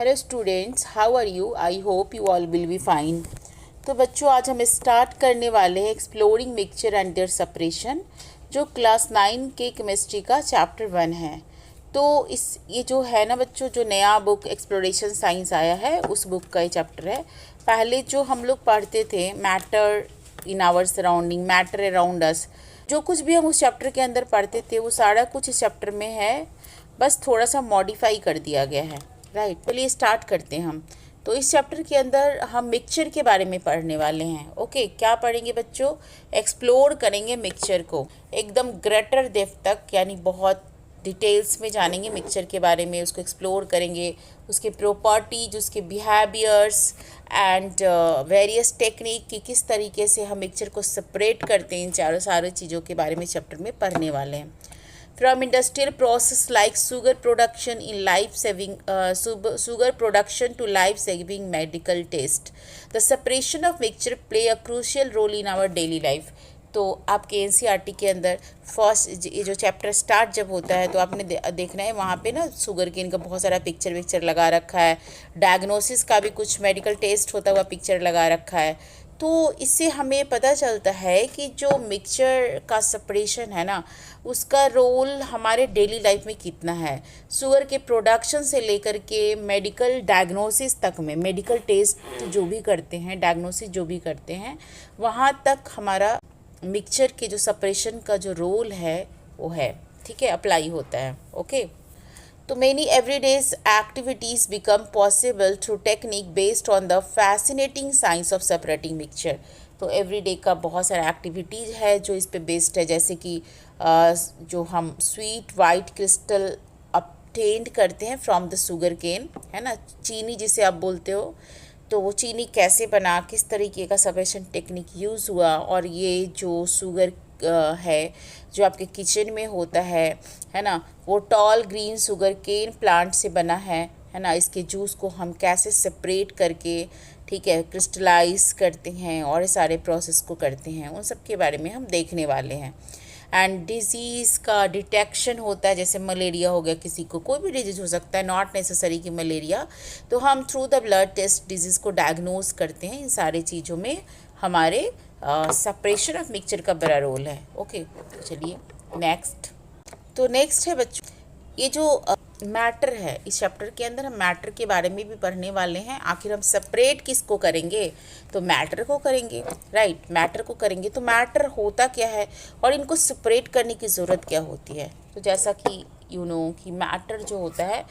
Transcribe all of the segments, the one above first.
Hello students, how are you? I hope you all will be fine. तो बच्चों, आज हम स्टार्ट करने वाले हैं exploring mixture and their separation, जो क्लास 9 के केमिस्ट्री का चैप्टर 1 है। तो ये जो है ना बच्चों, जो नया बुक एक्सप्लोरेशन साइंस आया है उस बुक का ये चैप्टर है। पहले जो हम लोग पढ़ते थे matter in our surrounding, matter around us, जो कुछ भी हम उस चैप्टर के अंदर पढ़ते थे वो सारा कुछ इस चैप्टर में है, बस थोड़ा सा मॉडिफाई कर दिया गया है। राइट, चलिए स्टार्ट करते हैं हम। तो इस चैप्टर के अंदर हम मिक्सचर के बारे में पढ़ने वाले हैं। ओके, क्या पढ़ेंगे बच्चों? एक्सप्लोर करेंगे मिक्सचर को एकदम ग्रेटर डेप्थ तक, यानी बहुत डिटेल्स में जानेंगे मिक्सचर के बारे में, उसको एक्सप्लोर करेंगे, उसके प्रॉपर्टीज, उसके बिहेवियर्स एंड वेरियस टेक्निक कि किस तरीके से हम मिक्सचर को सेपरेट करते हैं। इन चारों सारी चीज़ों के बारे में चैप्टर में पढ़ने वाले हैं। From industrial process like sugar production in life-saving sugar production to life-saving medical taste, the separation of mixture play a crucial role in our daily life. तो आपके एनसीईआरटी के अंदर फर्स्ट ये जो चैप्टर स्टार्ट जब होता है तो आपने देखना है वहाँ पे ना शुगर केन का बहुत सारा पिक्चर लगा रखा है, डायग्नोसिस का भी कुछ मेडिकल टेस्ट होता हुआ पिक्चर लगा रखा है। तो इससे हमें पता चलता है कि जो मिक्सचर का सेपरेशन है ना, उसका रोल हमारे डेली लाइफ में कितना है। शुगर के प्रोडक्शन से लेकर के मेडिकल डायग्नोसिस तक में, मेडिकल टेस्ट जो भी करते हैं, डायग्नोसिस जो भी करते हैं, वहाँ तक हमारा मिक्सचर के जो सेपरेशन का जो रोल है वो है, ठीक है, अप्लाई होता है। ओके, तो many everyday's activities become possible through technique based on the fascinating science of separating mixture। तो एवरीडे का बहुत सारा एक्टिविटीज़ है जो इस पे बेस्ड है, जैसे कि जो हम स्वीट वाइट क्रिस्टल obtained करते हैं फ्रॉम द शुगर केन, है ना, चीनी जिसे आप बोलते हो। तो वो चीनी कैसे बना, किस तरीके का सेपरेशन टेक्निक यूज़ हुआ, और ये जो शुगर है जो आपके किचन में होता है ना, वो tall green sugar cane plant से बना है ना। इसके जूस को हम कैसे सेपरेट करके, ठीक है, क्रिस्टलाइज करते हैं और सारे प्रोसेस को करते हैं, उन सब के बारे में हम देखने वाले हैं। एंड डिजीज़ का डिटेक्शन होता है, जैसे मलेरिया हो गया, किसी को कोई भी डिजीज़ हो सकता है, नॉट नेसेसरी कि मलेरिया, तो हम through the blood test disease को डायग्नोज करते हैं। इन सारी चीज़ों में हमारे सेपरेशन ऑफ मिक्सचर का बड़ा रोल है। ओके, तो चलिए नेक्स्ट। तो नेक्स्ट है बच्चों, ये जो मैटर है, इस चैप्टर के अंदर हम मैटर के बारे में भी पढ़ने वाले हैं। आखिर हम सेपरेट किसको करेंगे? तो मैटर को करेंगे। राइट, मैटर को करेंगे। तो मैटर होता क्या है और इनको सेपरेट करने की ज़रूरत क्या होती है? तो जैसा कि यू नो कि मैटर जो होता है,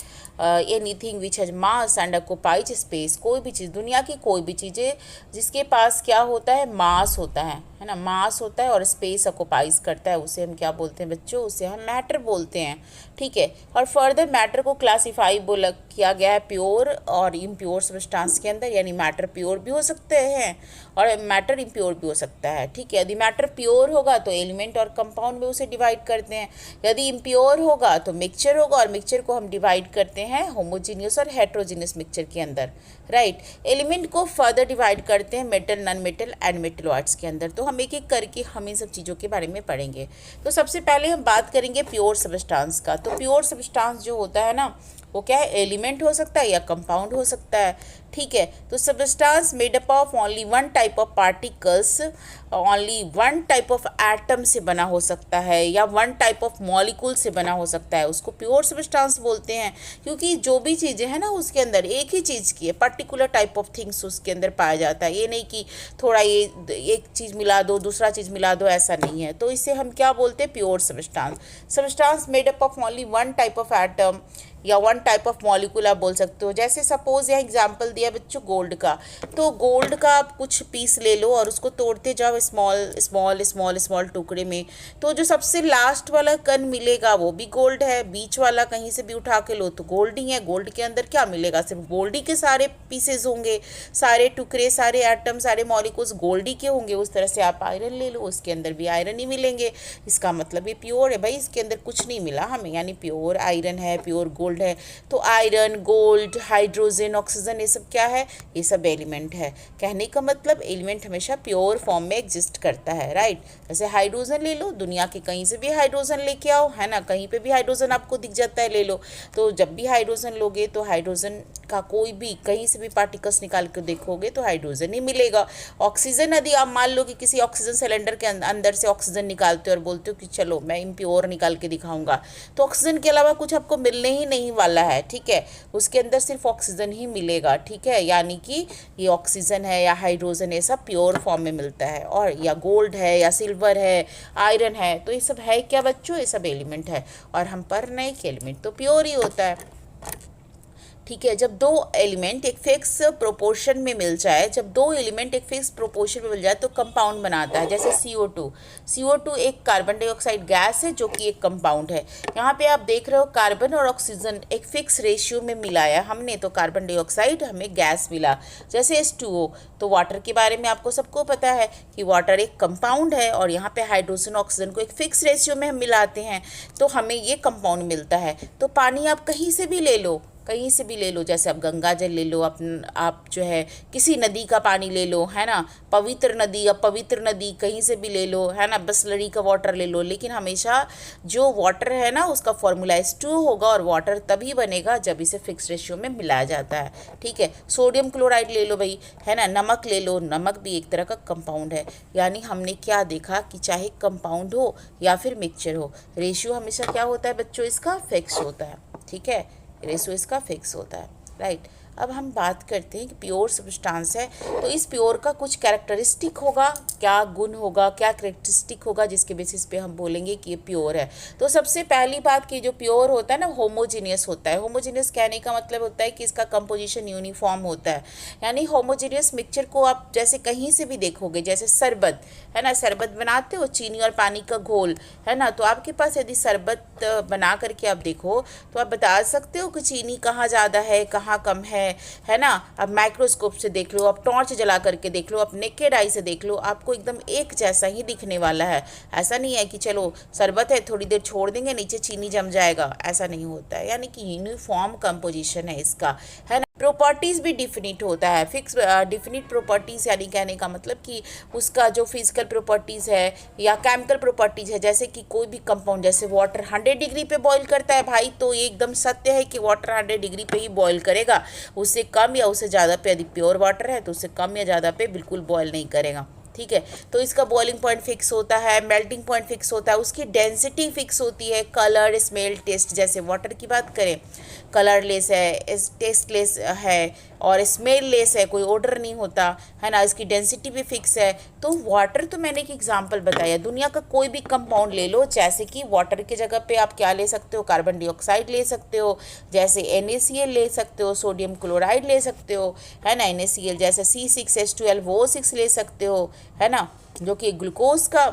anything which has mass and occupies space, कोई भी चीज़, दुनिया की कोई भी चीज़ें जिसके पास क्या होता है, मास होता है ना, मास होता है और स्पेस ऑक्युपाइज करता है, उसे हम क्या बोलते हैं बच्चों? उसे हम मैटर बोलते हैं, ठीक है। और फर्दर मैटर को क्लासीफाई किया गया है प्योर और इम्प्योर सब्सटेंस के अंदर, यानी मैटर प्योर भी हो सकते हैं और मैटर इम्प्योर भी हो सकता है, ठीक है। यदि मैटर प्योर होगा तो एलिमेंट और कंपाउंड में उसे डिवाइड करते हैं, यदि इम्प्योर होगा तो मिक्सचर होगा, और मिक्सचर को हम डिवाइड करते हैं होमोजीनियस और हेट्रोजीनियस मिक्सचर के अंदर। राइट, एलिमेंट को फर्दर डिवाइड करते हैं metal, non metal and metalloids के अंदर। तो हम एक एक करके हम इन सब चीज़ों के बारे में पढ़ेंगे। तो सबसे पहले हम बात करेंगे प्योर सब्सटेंस का। तो प्योर सब्सटेंस जो होता है ना, वो क्या है? एलिमेंट हो सकता है या कंपाउंड हो सकता है, ठीक है। तो substance made up of only one type of particles, only one type of atom से बना हो सकता है या वन टाइप ऑफ मॉलिक्यूल से बना हो सकता है, उसको प्योर सब्सटेंस बोलते हैं। क्योंकि जो भी चीज़ें हैं ना उसके अंदर एक ही चीज़ की है, पर्टिकुलर टाइप ऑफ थिंग्स उसके अंदर पाया जाता है। ये नहीं कि थोड़ा ये एक चीज़ मिला दो दूसरा चीज़ मिला दो, ऐसा नहीं है। तो इसे हम क्या बोलते हैं? Pure substance. Substance made up of only one type of atom या वन टाइप ऑफ मॉलिक्यूल आप बोल सकते हो। जैसे सपोज यहाँ एग्जांपल दिया बच्चों गोल्ड का, तो गोल्ड का आप कुछ पीस ले लो और उसको तोड़ते जाओ स्मॉल स्मॉल स्मॉल स्मॉल टुकड़े में, तो जो सबसे लास्ट वाला कण मिलेगा वो भी गोल्ड है। बीच वाला कहीं से भी उठा के लो तो गोल्ड ही है। गोल्ड के अंदर क्या मिलेगा? सिर्फ गोल्ड ही के सारे पीसेज होंगे, सारे टुकड़े, सारे एटम, सारे मॉलिक्यूल्स गोल्ड ही के होंगे। उस तरह से आप आयरन ले लो, उसके अंदर भी आयरन ही मिलेंगे। इसका मतलब ये प्योर है भाई, इसके अंदर कुछ नहीं मिला हमें, यानी प्योर आयरन है, प्योर गोल्ड गोल्ड है। तो आयरन, गोल्ड, हाइड्रोजन, ऑक्सीजन, ये सब क्या है? ये सब एलिमेंट है। कहने का मतलब एलिमेंट हमेशा प्योर फॉर्म में एग्जिस्ट करता है, राइट। जैसे हाइड्रोजन ले लो, दुनिया के कहीं से भी हाइड्रोजन लेके आओ, है ना, कहीं पे भी हाइड्रोजन आपको दिख जाता है, ले लो। तो जब भी हाइड्रोजन लोगे तो हाइड्रोजन का कोई भी कहीं से भी पार्टिकल्स निकाल कर देखोगे तो हाइड्रोजन ही मिलेगा। ऑक्सीजन, यदि आप मान लो कि किसी ऑक्सीजन सिलेंडर के अंदर से ऑक्सीजन निकालते हो और बोलते हो कि चलो मैं इम्प्योर निकाल के दिखाऊंगा, तो ऑक्सीजन के अलावा कुछ आपको मिलने ही नहीं वाला है, ठीक है। उसके अंदर सिर्फ ऑक्सीजन ही मिलेगा, ठीक है। यानी कि ये ऑक्सीजन है या हाइड्रोजन, ये सब प्योर फॉर्म में मिलता है। और या गोल्ड है या सिल्वर है, आयरन है, तो ये सब है क्या बच्चों? ये सब एलिमेंट है। और हम पढ़ रहे हैं कि एलिमेंट तो प्योर ही होता है, ठीक है। जब दो एलिमेंट एक फिक्स प्रोपोर्शन में मिल जाए, जब दो एलिमेंट एक फिक्स प्रोपोर्शन में मिल जाए तो कंपाउंड बनाता है। जैसे CO2 एक कार्बन डाइऑक्साइड गैस है जो कि एक कंपाउंड है। यहाँ पे आप देख रहे हो कार्बन और ऑक्सीजन एक फिक्स रेशियो में मिलाया हमने, तो कार्बन डाइऑक्साइड हमें गैस मिला। जैसे H2O, तो वाटर के बारे में आपको सबको पता है कि वाटर एक कंपाउंड है और यहाँ पे हाइड्रोजन ऑक्सीजन को एक फिक्स रेशियो में हम मिलाते हैं तो हमें ये कंपाउंड मिलता है। तो पानी आप कहीं से भी ले लो, कहीं से भी ले लो, जैसे आप गंगा जल ले लो, आप जो है किसी नदी का पानी ले लो, है ना, पवित्र नदी, अपवित्र नदी कहीं से भी ले लो, है ना, बिसलरी का वाटर ले लो, लेकिन हमेशा जो वाटर है ना उसका फॉर्मूला H2O होगा और वाटर तभी बनेगा जब इसे फिक्स रेशियो में मिलाया जाता है, ठीक है। सोडियम क्लोराइड ले लो भाई, है ना, नमक ले लो, नमक भी एक तरह का कंपाउंड है। यानी हमने क्या देखा कि चाहे कंपाउंड हो या फिर मिक्सचर हो, रेशियो हमेशा क्या होता है बच्चों? इसका फिक्स होता है, ठीक है, रेशो इसका फिक्स होता है, राइट। अब हम बात करते हैं कि प्योर सब्सटेंस है तो इस प्योर का कुछ कैरेक्टरिस्टिक होगा, क्या गुण होगा, क्या कैरेक्टरिस्टिक होगा जिसके बेसिस पे हम बोलेंगे कि ये प्योर है। तो सबसे पहली बात कि जो प्योर होता है ना, होमोजीनियस होता है। होमोजीनियस कहने का मतलब होता है कि इसका कंपोजिशन यूनिफॉर्म होता है। यानी होमोजीनियस मिक्सचर को आप जैसे कहीं से भी देखोगे, जैसे शरबत है ना, शरबत बनाते हो चीनी और पानी का घोल, है ना, तो आपके पास यदि शरबत बना करके आप देखो तो आप बता सकते हो कि चीनी कहाँ ज़्यादा है, कहाँ कम है ना। आप माइक्रोस्कोप से देख लो, आप टॉर्च जला करके देख लो, आप नेकेड आई से देख लो, आपको एकदम एक जैसा ही दिखने वाला है। ऐसा नहीं है कि चलो शरबत है थोड़ी देर छोड़ देंगे नीचे चीनी जम जाएगा, ऐसा नहीं होता है। यानी कि यूनिफॉर्म कंपोजिशन है इसका, है ना। प्रॉपर्टीज़ भी डिफिनिट होता है, फिक्स डिफिनिट प्रॉपर्टीज़, यानी कहने का मतलब कि उसका जो फिजिकल प्रॉपर्टीज़ है या केमिकल प्रॉपर्टीज़ है। जैसे कि कोई भी कंपाउंड, जैसे वाटर 100 डिग्री पे बॉईल करता है भाई, तो ये एकदम सत्य है कि वाटर 100 डिग्री पे ही बॉईल करेगा। उससे कम या उससे ज़्यादा पे, यदि प्योर वाटर है तो उससे कम या ज़्यादा पे बिल्कुल बॉईल नहीं करेगा, ठीक है। तो इसका बॉइलिंग पॉइंट फिक्स होता है, मेल्टिंग पॉइंट फिक्स होता है, उसकी डेंसिटी फिक्स होती है, कलर, स्मेल, टेस्ट। जैसे वाटर की बात करें, कलरलेस है, टेस्टलेस है और स्मेललेस है, कोई ऑर्डर नहीं होता, है ना। इसकी डेंसिटी भी फिक्स है। तो वाटर तो मैंने एक एग्जांपल बताया, दुनिया का कोई भी कंपाउंड ले लो, जैसे कि वाटर की जगह पे आप क्या ले सकते हो? कार्बन डाइऑक्साइड ले सकते हो, जैसे NaCl ले सकते हो, सोडियम क्लोराइड ले सकते हो, है ना, NaCl, जैसे C6H12O6 ले सकते हो, है ना, जो कि ग्लूकोज का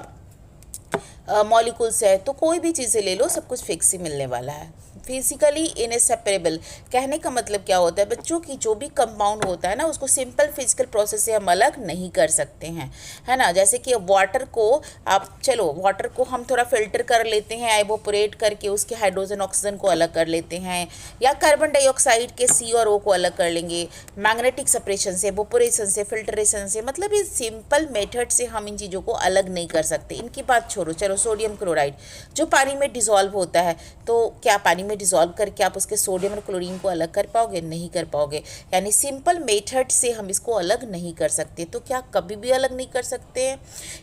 मॉलिक्यूल्स है। तो कोई भी चीज़ें ले लो, सब कुछ फिक्स ही मिलने वाला है। फिजिकली इनसेपरेबल कहने का मतलब क्या होता है बच्चों की, जो भी कंपाउंड होता है ना उसको सिंपल फिजिकल प्रोसेस से हम अलग नहीं कर सकते हैं, है ना। जैसे कि वाटर को आप, चलो वाटर को हम थोड़ा फिल्टर कर लेते हैं, एवोपोरेट करके उसके हाइड्रोजन ऑक्सीजन को अलग कर लेते हैं, या कार्बन डाइऑक्साइड के C और O को अलग कर लेंगे मैग्नेटिक सेपरेशन से, एवोपोरेशन से, फिल्ट्रेशन से। मतलब ये सिंपल मेथड से हम इन चीज़ों को अलग नहीं कर सकते। इनकी बात छोड़ो, चलो सोडियम क्लोराइड जो पानी में डिसॉल्व होता है, तो क्या पानी में डिसॉल्व करके आप उसके सोडियम और क्लोरीन को अलग कर पाओगे? नहीं कर पाओगे। यानी सिंपल मेथड से हम इसको अलग नहीं कर सकते। तो क्या कभी भी अलग नहीं कर सकते हैं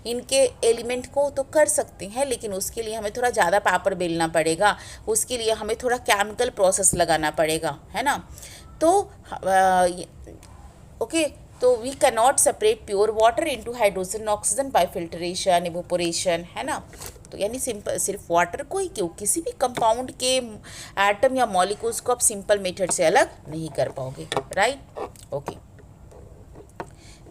इनके एलिमेंट को? तो कर सकते हैं, लेकिन उसके लिए हमें थोड़ा ज़्यादा पापड़ बेलना पड़ेगा, उसके लिए हमें थोड़ा केमिकल प्रोसेस लगाना पड़ेगा, है ना। तो ओके, तो we can not separate pure water into hydrogen oxygen by filtration, evaporation, है ना। तो यानी सिंपल सिर्फ वाटर को ही क्यों, किसी भी कंपाउंड के एटम या मॉलिक्यूल्स को आप सिंपल मेथड से अलग नहीं कर पाओगे, राइट। ओके,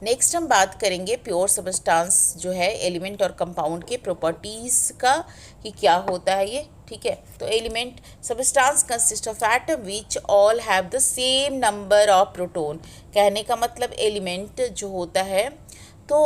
नेक्स्ट हम बात करेंगे प्योर सब्सटेंस जो है एलिमेंट और कंपाउंड के प्रॉपर्टीज़ का, कि क्या होता है ये, ठीक है। तो element substance consist of atom which all have the same number of proton. कहने का मतलब एलिमेंट जो होता है तो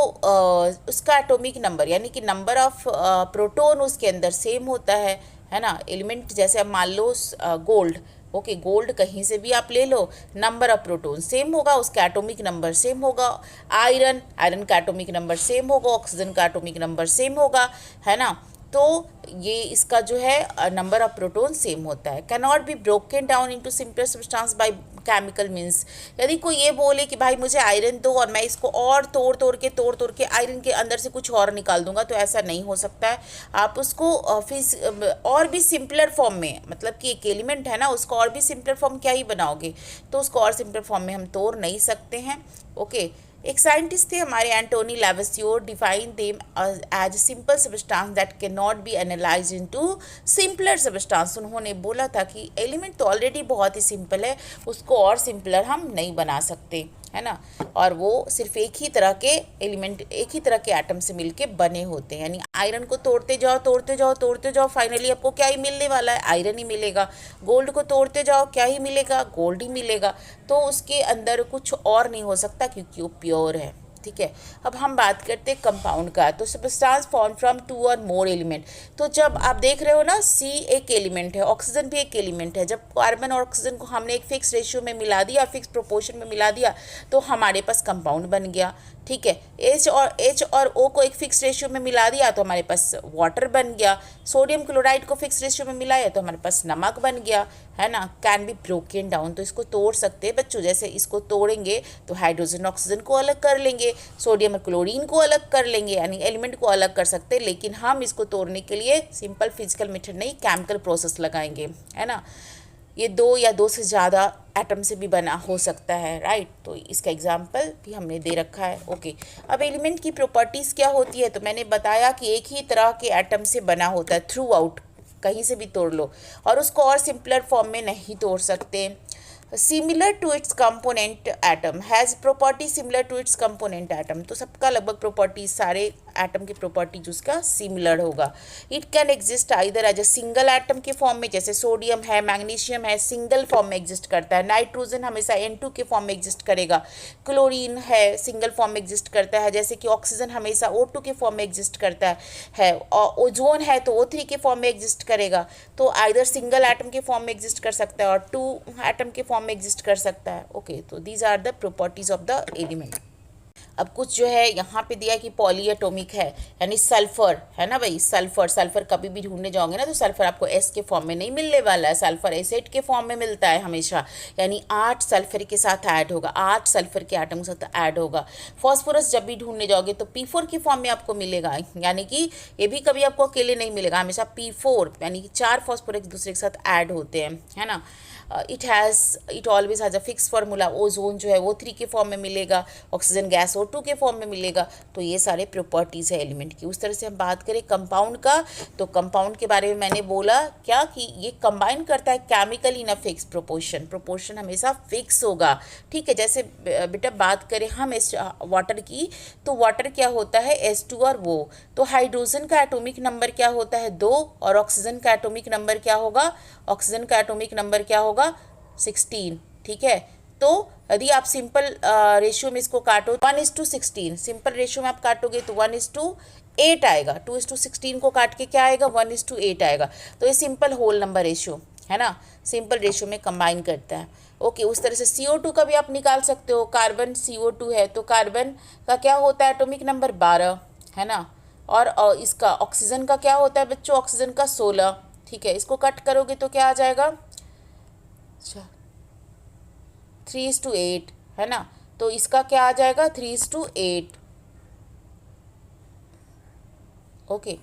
उसका एटॉमिक नंबर, यानी कि नंबर ऑफ प्रोटॉन उसके अंदर सेम होता है ना। एलिमेंट जैसे अब मान लो गोल्ड, ओके, गोल्ड कहीं से भी आप ले लो, नंबर ऑफ प्रोटॉन सेम होगा, उसका एटॉमिक नंबर सेम होगा। आयरन, आयरन का एटॉमिक नंबर सेम होगा, ऑक्सीजन का एटॉमिक नंबर सेम होगा, है ना। तो ये इसका जो है नंबर ऑफ प्रोटॉन सेम होता है। Can not B broken down into simpler substance by chemical means, यदि कोई ये बोले कि भाई मुझे आयरन दो और मैं इसको और तोड़ के आयरन के अंदर से कुछ और निकाल दूंगा, तो ऐसा नहीं हो सकता है। आप उसको और भी सिंपलर फॉर्म में, मतलब कि एक एलिमेंट है ना, उसको और भी सिंपलर फॉर्म क्या ही बनाओगे, तो उसको और सिंपलर फॉर्म में हम तोड़ नहीं सकते हैं। ओके, एक साइंटिस्ट थे हमारे Antoine Lavoisier, define them as simple substance that can not be analyse into simpler substance. उन्होंने बोला था कि एलिमेंट तो ऑलरेडी बहुत ही सिंपल है, उसको और सिंपलर हम नहीं बना सकते, है ना। और वो सिर्फ एक ही तरह के एलिमेंट, एक ही तरह के एटम से मिलके बने होते हैं। यानी आयरन को तोड़ते जाओ, फाइनली आपको क्या ही मिलने वाला है, आयरन ही मिलेगा। गोल्ड को तोड़ते जाओ, क्या ही मिलेगा, गोल्ड ही मिलेगा। तो उसके अंदर कुछ और नहीं हो सकता क्योंकि वो प्योर है, ठीक है। अब हम बात करते हैं कंपाउंड का। तो सब्सटेंस फॉर्म फ्रॉम 2 और मोर एलिमेंट। तो जब आप देख रहे हो ना, सी एक एलिमेंट है, ऑक्सीजन भी एक एलिमेंट है। जब कार्बन और ऑक्सीजन को हमने एक फिक्स रेशियो में मिला दिया, फिक्स प्रोपोर्शन में मिला दिया, तो हमारे पास कंपाउंड बन गया, ठीक है। एच और ओ को एक फिक्स रेशियो में मिला दिया तो हमारे पास वाटर बन गया। सोडियम क्लोराइड को फिक्स रेशियो में मिलाया तो हमारे पास नमक बन गया, है ना। कैन बी ब्रोकन डाउन, तो इसको तोड़ सकते हैं बच्चों। जैसे इसको तोड़ेंगे तो हाइड्रोजन ऑक्सीजन को अलग कर लेंगे, सोडियम और क्लोरीन को अलग कर लेंगे, यानी एलिमेंट को अलग कर सकते हैं। लेकिन हम इसको तोड़ने के लिए सिंपल फिजिकल मेथड नहीं, केमिकल प्रोसेस लगाएंगे, है ना। ये 2 या 2 से ज़्यादा एटम से भी बना हो सकता है, राइट। तो इसका एग्जाम्पल भी हमने दे रखा है। ओके, अब एलिमेंट की प्रॉपर्टीज़ क्या होती है, तो मैंने बताया कि एक ही तरह के एटम से बना होता है थ्रू आउट, कहीं से भी तोड़ लो, और उसको और सिंपलर फॉर्म में नहीं तोड़ सकते। Similar to its component atom has property similar to its component atom. तो सबका लगभग प्रॉपर्टी, सारे एटम की प्रॉपर्टी जो उसका सिमिलर होगा। It can exist either as a single atom के फॉर्म में, जैसे सोडियम है, मैग्नीशियम है, सिंगल फॉर्म में एग्जिस्ट करता है। नाइट्रोजन हमेशा N2 के फॉर्म में एग्जिस्ट करेगा। क्लोरीन है, सिंगल फॉर्म में एग्जिस्ट करता है, जैसे कि ऑक्सीजन हमेशा O2 के फॉर्म में एग्जिस्ट करता है। और ओजोन है तो O3 के फॉर्म में एग्जिस्ट करेगा। तो आइदर सिंगल एटम के फॉर्म में एग्जिस्ट कर सकता है और 2 एटम के फॉर्म में एग्जिस्ट कर सकता है। ओके, तो these are the properties of the element. अब कुछ जो है यहाँ पे दिया कि पॉली एटॉमिक है, यानी सल्फर, है ना भाई। सल्फर कभी भी ढूंढने जाओगे ना तो सल्फर आपको एस के फॉर्म में नहीं मिलने वाला है, सल्फर एसिड के फॉर्म में मिलता है हमेशा, यानी 8 सल्फर के साथ ऐड होगा, 8 सल्फर के आटम के साथ ऐड होगा। फॉस्फोरस जब भी ढूंढने जाओगे तो P4 के फॉर्म में आपको मिलेगा, यानी कि ये भी कभी आपको अकेले नहीं मिलेगा, हमेशा P4 यानी कि 4 फॉस्फोरस एक दूसरे के साथ ऐड होते हैं, है ना। It always has a fix formula. Ozone जो है वो 3 के फॉर्म में मिलेगा, ऑक्सीजन गैस O2 के फॉर्म में मिलेगा। तो ये सारे प्रॉपर्टीज़ है एलिमेंट की। उस तरह से हम बात करें कंपाउंड का, तो कंपाउंड के बारे में मैंने बोला क्या कि ये कंबाइन करता है chemically in a fix proportion हमेशा फिक्स होगा, ठीक है। जैसे बेटा बात करें हम वाटर की, तो वाटर क्या होता है H2 और वो, तो हाइड्रोजन का एटॉमिक नंबर क्या होता है 2 और ऑक्सीजन का एटॉमिक नंबर क्या होगा, ऑक्सीजन का एटॉमिक नंबर क्या होगा 16, ठीक है। तो यदि आप सिंपल रेशियो में इसको काटो 1:16, सिंपल रेशियो में आप काटोगे तो 1:8 आएगा। 2:16 को काट के क्या आएगा 1:8 आएगा। तो ये सिंपल होल नंबर रेशियो है ना, सिंपल रेशियो में कंबाइन करता है। ओके, उस तरह से CO2 का भी आप निकाल सकते हो। कार्बन CO2 है तो कार्बन का क्या होता है एटॉमिक नंबर 12, है ना। और इसका ऑक्सीजन का क्या होता है बच्चों, ऑक्सीजन का 16, ठीक है। इसको कट करोगे तो क्या आ जाएगा 3:8, है ना। तो इसका क्या आ जाएगा 3:8। ओके,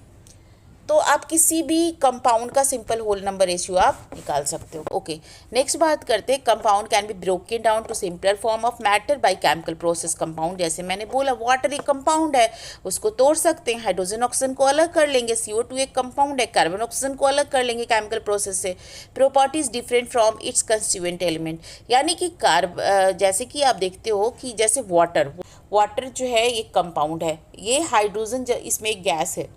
तो आप किसी भी कंपाउंड का सिंपल होल नंबर रेशियो आप निकाल सकते हो। ओके, नेक्स्ट बात करते हैं compound can be broken down to simpler form of matter by chemical process. Compound जैसे मैंने बोला वाटर एक कंपाउंड है, उसको तोड़ सकते हैं, हाइड्रोजन ऑक्सीजन को अलग कर लेंगे, CO2 एक कंपाउंड है, कार्बन ऑक्सीजन को अलग कर लेंगे केमिकल प्रोसेस से। Properties different from its constituent element, यानी कि जैसे कि आप देखते हो कि जैसे वाटर जो है ये कंपाउंड है, ये हाइड्रोजन इसमें एक गैस है,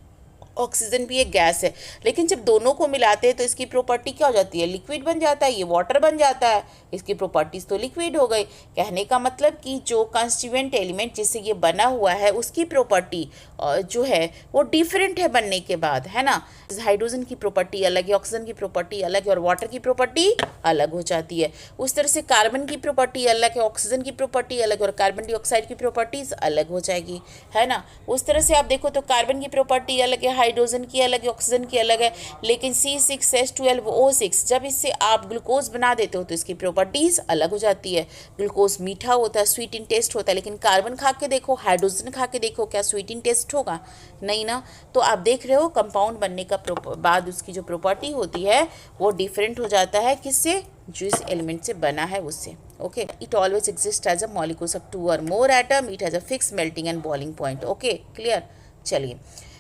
ऑक्सीजन भी एक गैस है, लेकिन जब दोनों को मिलाते हैं तो इसकी प्रॉपर्टी क्या हो जाती है, लिक्विड बन जाता है, ये वाटर बन जाता है, इसकी प्रॉपर्टीज़ तो लिक्विड हो गई। कहने का मतलब कि जो कंस्टिट्यूएंट एलिमेंट जिससे ये बना हुआ है उसकी प्रॉपर्टी जो है वो डिफरेंट है बनने के बाद, है ना। हाइड्रोजन की प्रॉपर्टी अलग है, ऑक्सीजन की प्रॉपर्टी अलग है और वाटर की प्रॉपर्टी अलग हो जाती है। उस तरह से कार्बन की प्रॉपर्टी अलग है, ऑक्सीजन की प्रॉपर्टी अलग और कार्बन डाइऑक्साइड की प्रॉपर्टीज़ अलग हो जाएगी, है ना। उस तरह से आप देखो तो कार्बन की प्रॉपर्टी अलग है, हाइड्रोजन की अलग है, ऑक्सीजन की अलग है, लेकिन C6H12O6 जब इससे आप ग्लूकोज बना देते हो तो इसकी प्रॉपर्टीज़ अलग हो जाती है। ग्लूकोज मीठा होता है, स्वीट इन टेस्ट होता है, लेकिन कार्बन खा के देखो, हाइड्रोजन खा के देखो, क्या स्वीट इन टेस्ट होगा? नहीं ना। तो आप देख रहे हो कंपाउंड बनने का बाद उसकी जो प्रॉपर्टी होती है वो डिफरेंट हो जाता है, किससे? जो इस एलिमेंट से बना है उससे। Okay, it always exist as a molecules of 2 और more atom, it has a fix melting and boiling point. Okay, clear. चलिए,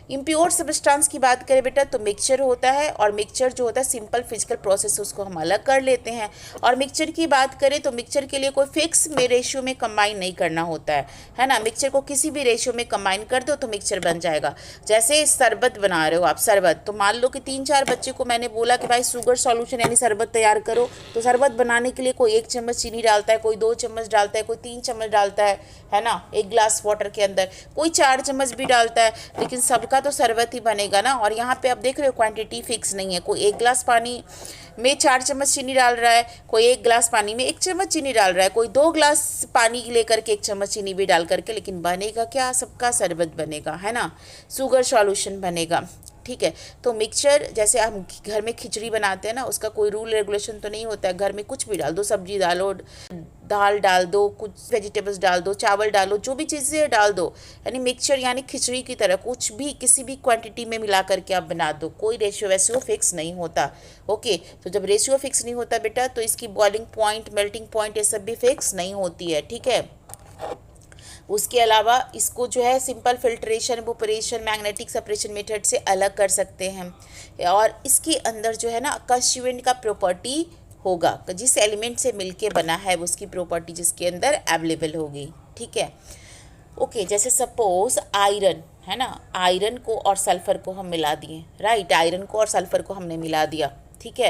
इम्प्योर सब्सटेंस की बात करें बेटा तो मिक्सचर होता है, और मिक्सचर जो होता है सिंपल फिजिकल प्रोसेस उसको हम अलग कर लेते हैं। और मिक्सचर की बात करें तो मिक्सचर के लिए कोई फिक्स में रेशियो में कंबाइन नहीं करना होता है ना। मिक्सचर को किसी भी रेशियो में कंबाइन कर दो तो मिक्सचर बन जाएगा। जैसे शरबत बना रहे हो आप, शरबत, तो मान लो कि 3-4 बच्चे को मैंने बोला कि भाई शुगर सॉल्यूशन यानी शरबत तैयार करो, तो शरबत बनाने के लिए कोई 1 चम्मच चीनी डालता है, कोई 2 चम्मच डालता है, कोई 3 चम्मच डालता है ना, 1 ग्लास वाटर के अंदर, कोई 4 चम्मच भी डालता है, लेकिन सबका तो शरबत ही बनेगा ना। और यहाँ पे आप देख रहे हो क्वांटिटी फिक्स नहीं है, कोई 1 ग्लास पानी में 4 चम्मच चीनी डाल रहा है, कोई 1 ग्लास पानी में 1 चम्मच चीनी डाल रहा है, कोई 2 ग्लास पानी लेकर के 1 चम्मच चीनी भी डाल करके, लेकिन बनेगा क्या? सबका शरबत बनेगा, है ना, शुगर सॉल्यूशन बनेगा। ठीक है, तो मिक्सचर जैसे हम घर में खिचड़ी बनाते हैं ना, उसका कोई रूल रेगुलेशन तो नहीं होता है, घर में कुछ भी डाल दो, सब्जी डालो, दाल डाल दो, कुछ वेजिटेबल्स डाल दो, चावल डालो, जो भी चीज़ें डाल दो, यानी मिक्सचर यानी खिचड़ी की तरह कुछ भी किसी भी क्वांटिटी में मिला करके आप बना दो, कोई रेशियो वैसियो फिक्स नहीं होता। ओके, तो जब रेशियो फिक्स नहीं होता बेटा तो इसकी बॉइलिंग पॉइंट, मेल्टिंग पॉइंट, ये सब भी फिक्स नहीं होती है। ठीक है, उसके अलावा इसको जो है simple filtration, evaporation, magnetic separation method से अलग कर सकते हैं। और इसके अंदर जो है ना कंस्टिट्यूएंट का प्रॉपर्टी होगा, जिस एलिमेंट से मिलके बना है उसकी प्रॉपर्टी जिसके अंदर अवेलेबल होगी। ठीक है, ओके, जैसे सपोज आयरन है ना, आयरन को और सल्फर को हम मिला दिए, राइट, आयरन को और सल्फर को हमने मिला दिया। ठीक है,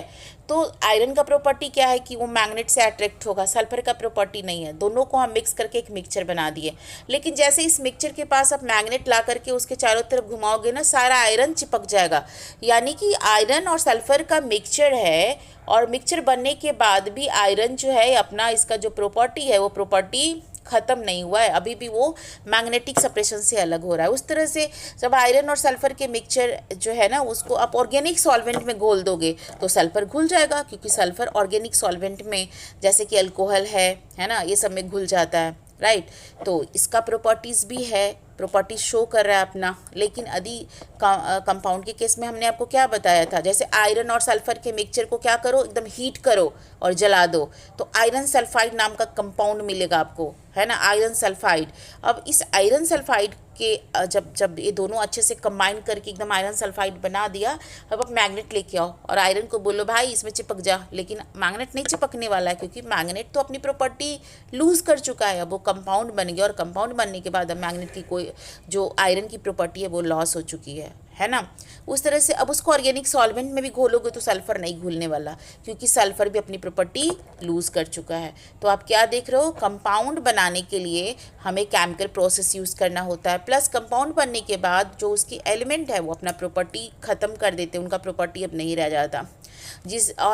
तो आयरन का प्रॉपर्टी क्या है कि वो मैग्नेट से अट्रैक्ट होगा, सल्फर का प्रॉपर्टी नहीं है। दोनों को हम मिक्स करके एक मिक्सचर बना दिए, लेकिन जैसे इस मिक्सचर के पास आप मैग्नेट ला करके उसके चारों तरफ घुमाओगे ना, सारा आयरन चिपक जाएगा। यानी कि आयरन और सल्फर का मिक्सचर है, और मिक्सचर बनने के बाद भी आयरन जो है अपना इसका जो प्रॉपर्टी है वो प्रॉपर्टी ख़त्म नहीं हुआ है, अभी भी वो मैग्नेटिक सेपरेशन से अलग हो रहा है। उस तरह से जब आयरन और सल्फर के मिक्सचर जो है ना उसको आप ऑर्गेनिक सॉल्वेंट में घोल दोगे तो सल्फर घुल जाएगा, क्योंकि सल्फर ऑर्गेनिक सॉल्वेंट में जैसे कि अल्कोहल है ना, ये सब में घुल जाता है, राइट। तो इसका प्रॉपर्टीज़ भी है, प्रॉपर्टीज शो कर रहा है अपना। लेकिन यदि कंपाउंड के केस में हमने आपको क्या बताया था, जैसे आयरन और सल्फर के मिक्सचर को क्या करो, एकदम हीट करो और जला दो, तो आयरन सल्फाइड नाम का कंपाउंड मिलेगा आपको, है ना, आयरन सल्फाइड। अब इस आयरन सल्फाइड के जब ये दोनों अच्छे से कंबाइन करके एकदम आयरन सल्फाइड बना दिया, अब आप मैग्नेट लेके आओ और आयरन को बोलो भाई इसमें चिपक जा, लेकिन मैग्नेट नहीं चिपकने वाला है, क्योंकि मैग्नेट तो अपनी प्रॉपर्टी लूज़ कर चुका है, अब वो कंपाउंड बन गया, और कंपाउंड बनने के बाद अब मैग्नेट की कोई जो आयरन की प्रॉपर्टी है वो लॉस हो चुकी है ना। उस तरह से अब उसको ऑर्गेनिक सॉल्वेंट में भी घोलोगे तो सल्फर नहीं घुलने वाला, क्योंकि सल्फर भी अपनी प्रॉपर्टी लूज़ कर चुका है। तो आप क्या देख रहे हो, कंपाउंड बनाने के लिए हमें केमिकल प्रोसेस यूज़ करना होता है, प्लस कंपाउंड बनने के बाद जो उसकी एलिमेंट है वो अपना प्रॉपर्टी ख़त्म कर देते हैं, उनका प्रॉपर्टी अब नहीं रह जाता,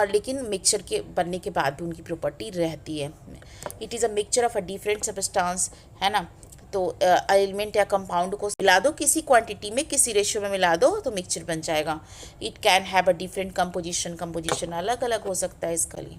लेकिन मिक्सचर के बनने के बाद भी उनकी प्रॉपर्टी रहती है। It is a mixture of a different substance, है ना। तो एलिमेंट या कंपाउंड को मिला दो किसी क्वांटिटी में, किसी रेशियो में मिला दो तो मिक्सचर बन जाएगा। It can have a different composition अलग अलग हो सकता है इसका लिए।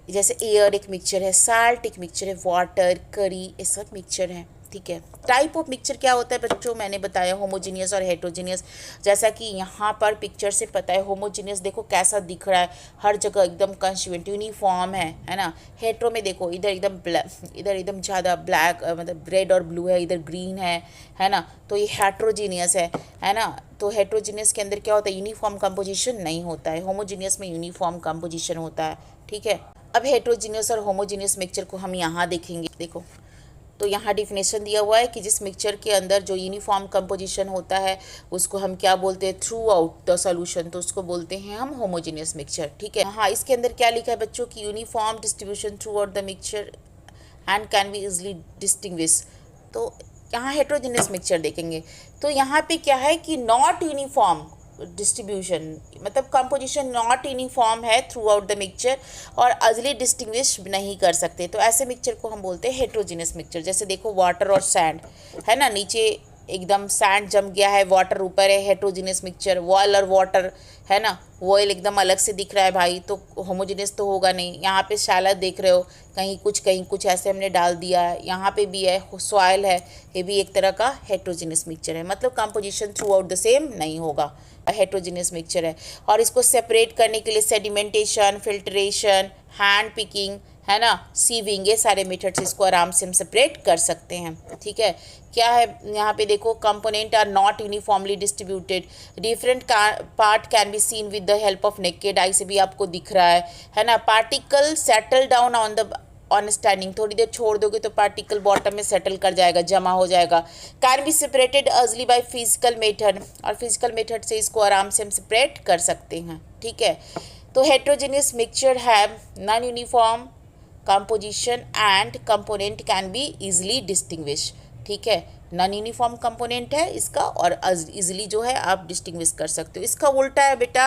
जैसे एयर एक मिक्सचर है, साल्ट एक मिक्सचर है, वाटर, करी, ये सब मिक्सचर है। ठीक है, टाइप ऑफ मिक्सचर क्या होता है बच्चों, मैंने बताया होमोजीनियस और हेट्रोजीनियस। जैसा कि यहाँ पर पिक्चर से पता है, होमोजीनियस देखो कैसा दिख रहा है, हर जगह एकदम कंसिस्टेंट यूनिफॉर्म है ना। हेट्रो में देखो इधर एकदम ज़्यादा ब्लैक, मतलब रेड और ब्लू है, इधर ग्रीन है ना, तो ये हेट्रोजीनियस है ना। तो हेट्रोजीनियस के अंदर क्या होता है, यूनिफॉर्म कंपोजिशन नहीं होता है, होमोजीनियस में यूनिफॉर्म कंपोजिशन होता है। ठीक है, अब हेट्रोजीनियस और होमोजीनियस मिक्सचर को हम यहाँ देखेंगे। देखो, तो यहाँ डिफिनेशन दिया हुआ है कि जिस मिक्सचर के अंदर जो यूनिफॉर्म कंपोजिशन होता है उसको हम क्या बोलते हैं, थ्रू आउट द सॉल्यूशन, तो उसको बोलते हैं हम होमोजेनियस मिक्सचर। ठीक है, हाँ इसके अंदर क्या लिखा है बच्चों की, uniform distribution through out the mixture and can be easily distinguish. तो यहाँ हेट्रोजेनियस मिक्सचर देखेंगे तो यहाँ पे क्या है कि नॉट यूनिफॉर्म डिस्ट्रीब्यूशन, मतलब कंपोजिशन नॉट यूनिफॉर्म है थ्रू आउट द मिक्सचर और अजली डिस्टिंग्विश नहीं कर सकते, तो ऐसे मिक्सचर को हम बोलते हैं हेट्रोजेनियस मिक्सचर। जैसे देखो वाटर और सैंड है ना, नीचे एकदम सैंड जम गया है, वाटर ऊपर है, हेट्रोजेनियस मिक्सचर। ऑयल और वाटर है ना, ऑयल एकदम अलग से दिख रहा है भाई, तो होमोजेनियस तो होगा नहीं। यहाँ पे सैलड देख रहे हो, कहीं कुछ ऐसे हमने डाल दिया है, यहाँ पे भी है सॉइल है, ये भी एक तरह का हेट्रोजेनियस मिक्सचर है, मतलब composition through out the same नहीं होगा, हेट्रोजेनियस मिक्सचर है। और इसको सेपरेट करने के लिए सेडिमेंटेशन, फिल्ट्रेशन, हैंड पिकिंग है ना, सीविंग, ये सारे मेथड्स इसको आराम से हम सेपरेट कर सकते हैं। ठीक है, क्या है यहाँ पे देखो, component are not uniformly distributed, different part can be seen with the help of naked eye, से भी आपको दिख रहा है ना। Particle settle down on the on standing, थोड़ी देर छोड़ दोगे तो पार्टिकल बॉटम में सेटल कर जाएगा, जमा हो जाएगा। Can be separated easily by physical method, और फिजिकल मेथड से इसको आराम से हम सेपरेट कर सकते हैं। ठीक है, तो heterogeneous mixture have non uniform composition and component can be easily distinguish. ठीक है, नॉन यूनिफॉर्म कंपोनेंट है इसका और इजीली जो है आप डिस्टिंग्विश कर सकते हो। इसका उल्टा है बेटा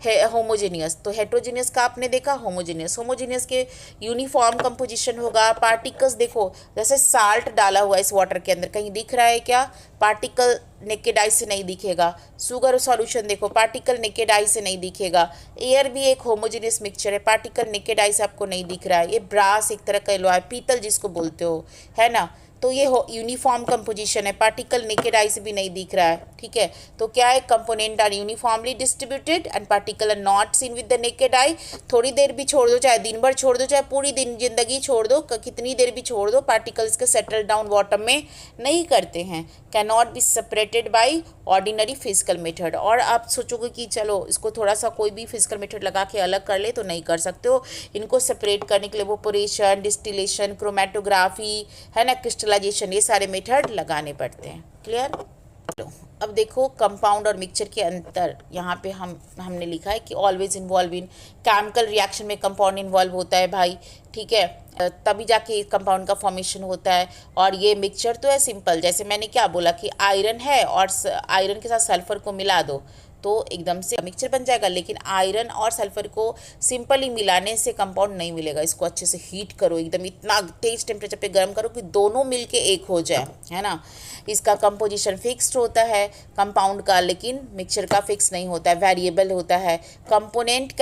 है होमोजेनियस, तो हेट्रोजेनियस का आपने देखा होमोजेनियस, होमोजेनियस के यूनिफॉर्म कंपोजिशन होगा। पार्टिकल्स देखो, जैसे साल्ट डाला हुआ है इस वाटर के अंदर, कहीं दिख रहा है क्या, पार्टिकल नेकेड आई से नहीं दिखेगा। शुगर सॉल्यूशन देखो, पार्टिकल नेकेड आई से नहीं दिखेगा। एयर भी एक होमोजेनियस मिक्सचर है, पार्टिकल नेकेड आई से आपको नहीं दिख रहा है। ये ब्रास एक तरह का लोहा है, पीतल जिसको बोलते हो है ना, तो ये यूनिफॉर्म कंपोजिशन है, पार्टिकल नेकेड आई से भी नहीं दिख रहा है। ठीक है, तो क्या है, component are uniformly distributed and particle are not seen with the naked eye. थोड़ी देर भी छोड़ दो, चाहे दिन भर छोड़ दो, चाहे पूरी दिन जिंदगी छोड़ दो, कितनी देर भी छोड़ दो, पार्टिकल्स के सेटल डाउन वाटर में नहीं करते हैं। Can not be separated by ordinary physical method. और आप सोचोगे कि चलो इसको थोड़ा सा कोई भी फिजिकल मेथड लगा के अलग कर ले, तो नहीं कर सकते हो। इनको सेपरेट करने के लिए इवेपोरेशन, डिस्टिलेशन, क्रोमेटोग्राफी है ना, क्रिस्टलाइजेशन, ये सारे मेथड लगाने पड़ते हैं। क्लियर। अब देखो कंपाउंड और मिक्सचर के अंतर, यहाँ पे हमने लिखा है कि always involve in chemical reaction में कंपाउंड इन्वॉल्व होता है भाई। ठीक है, तभी जाके कंपाउंड का फॉर्मेशन होता है। और ये मिक्सचर तो है सिंपल, जैसे मैंने क्या बोला कि आयरन है और आयरन के साथ सल्फर को मिला दो तो एकदम से मिक्सचर बन जाएगा, लेकिन आयरन और सल्फर को सिंपली मिलाने से कंपाउंड नहीं मिलेगा। इसको अच्छे से हीट करो, एकदम इतना तेज टेम्परेचर पे गर्म करो कि दोनों मिलके एक हो जाए, है ना। इसका कंपोजिशन फिक्स्ड होता है कंपाउंड का, लेकिन मिक्सचर का फिक्स नहीं होता है, वेरिएबल होता है। Component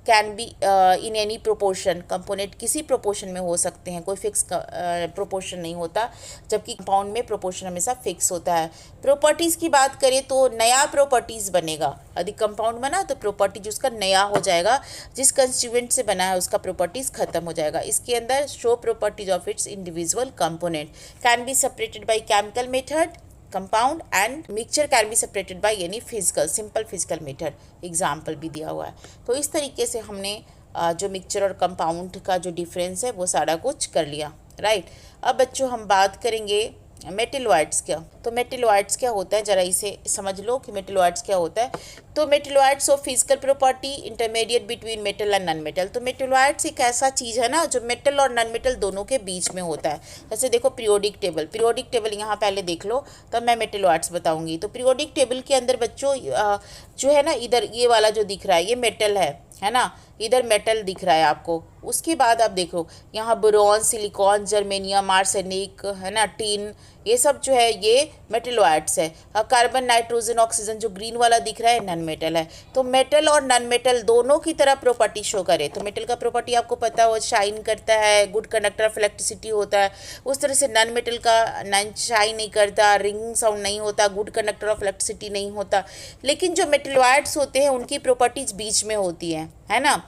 can be in any proportion, component किसी प्रोपोर्शन में हो सकते हैं, कोई फिक्स प्रोपोर्शन नहीं होता, जबकि कंपाउंड में प्रोपोर्शन हमेशा फिक्स होता है। प्रॉपर्टीज़ की बात करें तो नया प्रॉपर्टीज़ बनेगा, यदि कंपाउंड बना तो प्रॉपर्टीज उसका नया हो जाएगा, जिस कंस्टिट्यूएंट से बना है उसका प्रॉपर्टीज़ खत्म हो जाएगा। इसके अंदर show properties of its individual component, can be separated by chemical method, compound and mixture can be separated by any physical simple physical method, example भी दिया हुआ है। तो इस तरीके से हमने जो मिक्सचर और कंपाउंड का जो डिफरेंस है वो सारा कुछ कर लिया, राइट। अब बच्चों हम बात करेंगे मेटेलॉइड्स क्या। तो मेटेलॉइड्स क्या होता है, जरा इसे समझ लो कि मेटेलॉइड्स क्या होता है। तो metalloids of physical property intermediate between metal and non metal. तो मेटेलॉइड्स एक ऐसा चीज़ है ना जो मेटल और नॉन मेटल दोनों के बीच में होता है। जैसे देखो पीरियोडिक टेबल यहाँ पहले देख लो, तब मैं मेटेलॉइड्स बताऊंगी। तो पीरियोडिक टेबल के अंदर बच्चों जो है ना, इधर ये वाला जो दिख रहा है ये मेटल है ना, इधर मेटल दिख रहा है आपको। उसके बाद आप देखो यहाँ बोरॉन, सिलिकॉन, जर्मेनियम, आर्सेनिक है ना, टिन, ये सब जो है ये मेटेलॉइड्स है। कार्बन, नाइट्रोजन, ऑक्सीजन जो ग्रीन वाला दिख रहा है नॉन मेटल है। तो मेटल और नॉन मेटल दोनों की तरह प्रॉपर्टी शो करे। तो मेटल का प्रॉपर्टी आपको पता हो, शाइन करता है, गुड कंडक्टर ऑफ इलेक्ट्रिसिटी होता है। उस तरह से नॉन मेटल का शाइन नहीं करता, रिंगिंग साउंड नहीं होता, गुड कंडक्टर ऑफ इलेक्ट्रिसिटी नहीं होता। लेकिन जो मेटेलॉइड्स होते हैं उनकी प्रॉपर्टीज बीच में होती है ना।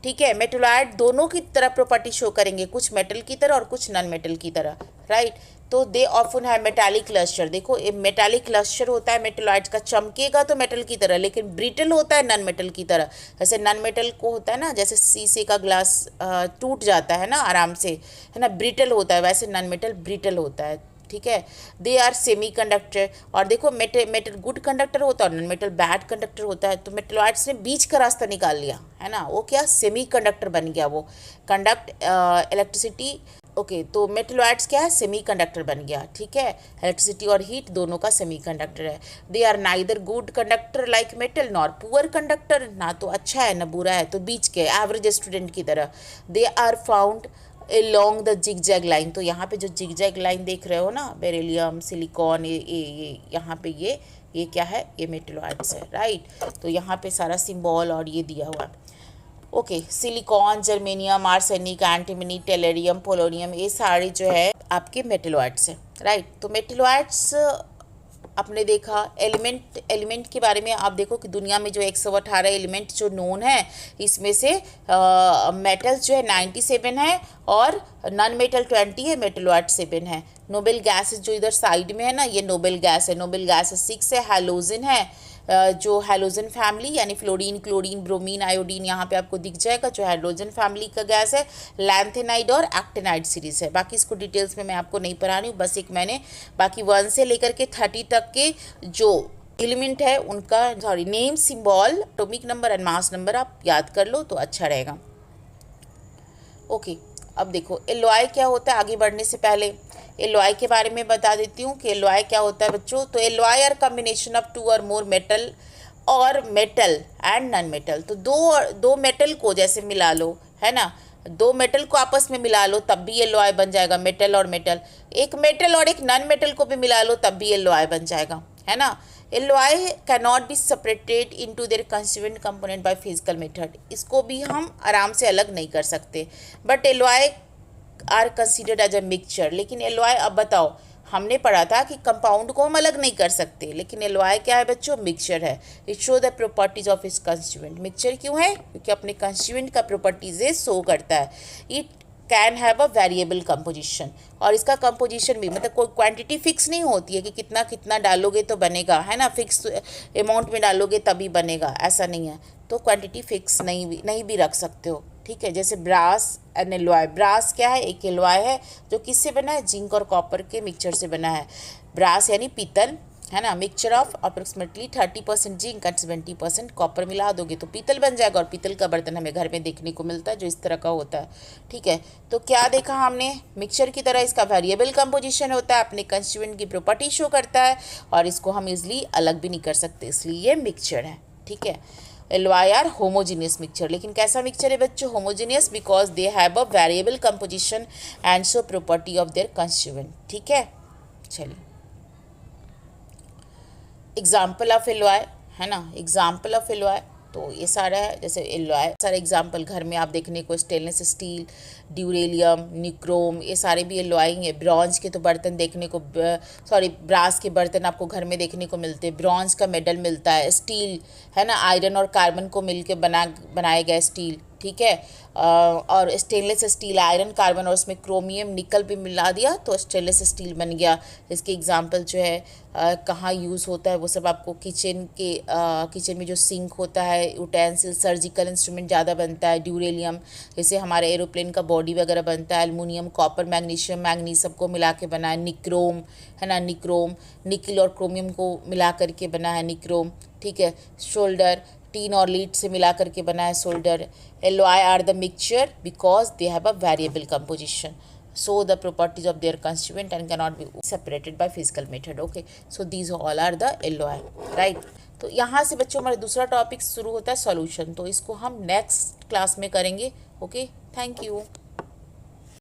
ठीक है, मेटेलॉइड दोनों की तरह प्रॉपर्टी शो करेंगे, कुछ मेटल की तरह और कुछ नॉन मेटल की तरह, राइट। तो दे ऑफन है मेटालिक क्लस्टर। देखो ये मेटालिक क्लस्टर होता है मेटेलॉइड्स का, चमकेगा तो मेटल की तरह लेकिन ब्रिटल होता है नॉन मेटल की तरह। जैसे नॉन मेटल को होता है ना, जैसे शीशे का ग्लास टूट जाता है ना आराम से, है ना, ब्रिटल होता है, वैसे नॉन मेटल ब्रिटल होता है। ठीक है, दे आर सेमी कंडक्टर। और देखो मेटल गुड कंडक्टर होता है, नॉन मेटल बैड कंडक्टर होता है। तो मेटलॉइड्स ने बीच का रास्ता निकाल लिया, है ना, वो क्या सेमी कंडक्टर बन गया, वो कंडक्ट इलेक्ट्रिसिटी। ओके तो मेटलॉइड्स क्या है, सेमी कंडक्टर बन गया। ठीक है, इलेक्ट्रिसिटी और हीट दोनों का सेमी कंडक्टर है। They are neither good conductor like metal nor poor conductor, ना तो अच्छा है ना बुरा है, तो बीच के एवरेज स्टूडेंट की तरह। They are found along the zig zag line. तो यहाँ पे जो जिग जैग लाइन देख रहे हो ना, बेरिलियम सिलिकॉन, ये यहाँ पे ये क्या है, ये मेटलॉइड्स है, राइट। तो यहाँ पे सारा सिंबल और ये दिया हुआ है। Okay, silicon, germanium, arsenic, antimony, टेलेरियम, polonium, ये सारे जो है आपके मेटलॉइड्स है, राइट। तो मेटलॉइड्स आपने देखा। एलिमेंट के बारे में आप देखो कि दुनिया में जो 118 एलिमेंट जो नोन है, इसमें से मेटल्स जो है 97 है और नॉन मेटल 20 है, मेटलॉइड 7 है। नोबेल गैसेस जो इधर साइड में है ना, ये नोबेल गैस है। नोबेल गैस 6 है। हैलोजन है, जो हैलोजन फैमिली यानी फ्लोरीन, क्लोरीन, ब्रोमीन, आयोडीन यहाँ पे आपको दिख जाएगा, जो हैलोजन फैमिली का गैस है। लैंथेनाइड और एक्टिनाइड सीरीज है। बाकी इसको डिटेल्स में मैं आपको नहीं पढ़ा रही हूँ, बस एक मैंने बाकी 1 से लेकर के 30 तक के जो एलिमेंट है उनका name, symbol, atomic number and mass number आप याद कर लो तो अच्छा रहेगा। ओके, अब देखो एलॉय क्या होता है, आगे बढ़ने से पहले एलॉय के बारे में बता देती हूँ कि एलॉय क्या होता है बच्चों। तो एलॉय आर कम्बिनेशन ऑफ 2 और मोर मेटल और मेटल एंड नॉन मेटल। तो दो मेटल को जैसे मिला लो, है ना, 2 मेटल को आपस में मिला लो तब भी एलॉय बन जाएगा, मेटल और मेटल। एक मेटल और एक नॉन मेटल को भी मिला लो तब भी एलॉय बन जाएगा, है ना। Alloy can not be separated into their constituent component by physical method. इसको भी हम आराम से अलग नहीं कर सकते, but alloy are considered as a mixture. लेकिन एलॉय, अब बताओ, हमने पढ़ा था कि कंपाउंड को हम अलग नहीं कर सकते, लेकिन एलॉय क्या है बच्चों, मिक्सचर है। It show the properties of इस कंस्टिट्यूएंट। मिक्सचर क्यों है, क्योंकि अपने कंस्टिट्यूएंट का प्रॉपर्टीज शो करता है। It can have a variable composition, और इसका कंपोजिशन भी मतलब कोई क्वांटिटी फिक्स नहीं होती है कि कितना कितना डालोगे तो बनेगा, है ना, फिक्स अमाउंट में डालोगे तभी बनेगा, ऐसा नहीं है। तो क्वांटिटी फिक्स नहीं भी रख सकते हो, ठीक है। जैसे ब्रास एंड एलॉय। ब्रास क्या है, एक एलॉय है जो किससे बना है, जिंक और कॉपर के मिक्सचर से बना है। ब्रास यानी पीतल, है ना, mixture of approximately 30% zinc and 70% copper मिला दोगे तो पीतल बन जाएगा। और पीतल का बर्तन हमें घर में देखने को मिलता है जो इस तरह का होता है, ठीक है। तो क्या देखा हमने, मिक्सचर की तरह इसका वेरिएबल कंपोजिशन होता है, अपने कंस्टिट्यूएंट की प्रॉपर्टी शो करता है, और इसको हम इजिली अलग भी नहीं कर सकते, इसलिए ये मिक्सचर है, ठीक है। Alloy are homogeneous mixture. लेकिन कैसा मिक्सचर है बच्चों, homogeneous, because they have a variable composition and so property of their constituent, ठीक है। चलिए, एग्जाम्पल ऑफ एलॉय, है ना, एग्जाम्पल ऑफ एलॉय। तो ये सारा है, जैसे एलॉय सारे एग्जाम्पल घर में आप देखने को, स्टेनलेस स्टील, ड्यूरेलियम, निक्रोम, ये सारे भी एलॉय ही है। ब्रॉन्ज के तो बर्तन देखने को, ब्रास के बर्तन आपको घर में देखने को मिलते हैं। ब्रॉन्ज का मेडल मिलता है। स्टील, है ना, आयरन और कार्बन को मिलकर बनाया गया स्टील, ठीक है। और स्टेनलेस स्टील, आयरन, कार्बन और उसमें क्रोमियम, निकल भी मिला दिया तो स्टेनलेस स्टील बन गया। इसके एग्जांपल जो है कहाँ यूज़ होता है वो सब आपको किचन में जो सिंक होता है, यूटेंसिल, सर्जिकल इंस्ट्रूमेंट ज़्यादा बनता है। ड्यूरेलियम जैसे हमारे एरोप्लेन का बॉडी वगैरह बनता है। एल्युमिनियम, कॉपर, मैग्नीशियम, मैंगनीज सबको मिला के बना है। निक्रोम, है ना, निक्रोम निकिल और क्रोमियम को मिला करके बना है निक्रोम, ठीक है। शोल्डर, टीन और लीड से मिला करके बना है solder. Alloy are the mixture because they have a variable composition, so the properties of their constituent and cannot be separated by physical method, okay, so these all are the alloy, right। तो यहाँ से बच्चों हमारा दूसरा topic शुरू होता है solution, तो इसको हम नेक्स्ट क्लास में करेंगे, ओके, थैंक यू।